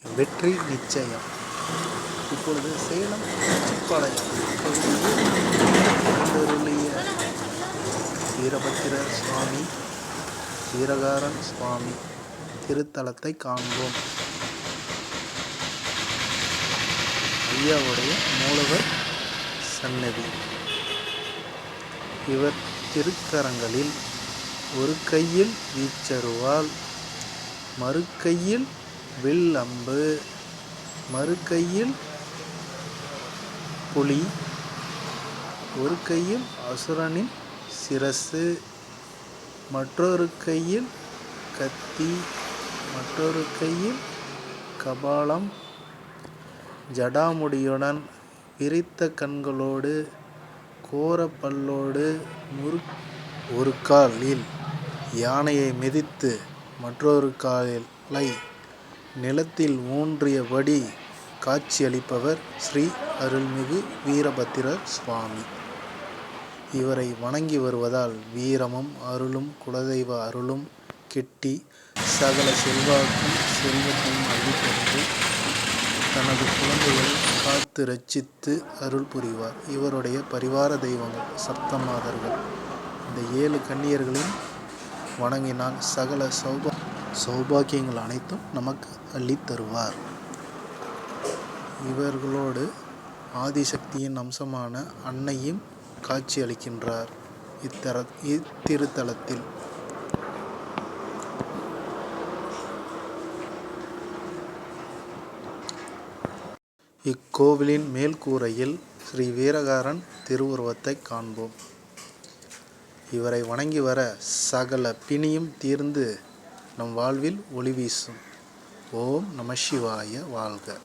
வெற்றி நிச்சயம். இப்பொழுது சேலம் உச்சிப்பாளையம் பகுதியில் எழுந்தருளிய வீரபத்திர சுவாமி, வீரகாரன் சுவாமி திருத்தலத்தை காண்போம். ஐயாவுடைய மூலவர் சன்னதி. இவர் திருக்கரங்களில் ஒரு கையில் வீச்சருவாள், மறு கையில் வில் அம்பு, மறு கையில் புலி, ஒரு கையில் அசுரனின் சிரசு, மற்றொரு கையில் கத்தி, மற்றொரு கையில் கபாலம், ஜடாமுடியுடன், விரித்த கண்களோடு, கோர பல்லோடு, ஒரு காலில் யானையை மிதித்து மற்றொரு காலை நிலத்தில் ஊன்றியபடி காட்சியளிப்பவர் ஸ்ரீ அருள்மிகு வீரபத்திரர் சுவாமி. இவரை வணங்கி வருவதால் வீரமும் அருளும் குலதெய்வ அருளும் கிட்டி சகல செல்வாக்கும் செல்வத்தையும் அள்ளித்தந்து தனது குழந்தைகளை காத்து ரட்சித்து அருள் புரிவார். இவருடைய பரிவார தெய்வங்கள் சப்தமாதர்கள். இந்த 7 கன்னியர்களையும் வணங்கினால் சகல சௌபாக்கியங்கள் அனைத்தும் நமக்கு அள்ளித் தருவார். இவர்களோடு ஆதிசக்தியின் அம்சமான அன்னையும் காட்சி அளிக்கின்றார் இத்திருத்தலத்தில். இக்கோவிலின் மேல்கூரையில் ஸ்ரீ வீரகாரன் திருவுருவத்தை காண்போம். இவரை வணங்கி வர சகல பிணியும் தீர்ந்து நம் வாழ்வில் ஒளி வீசும். ஓம் நம சிவாய வாழ்க.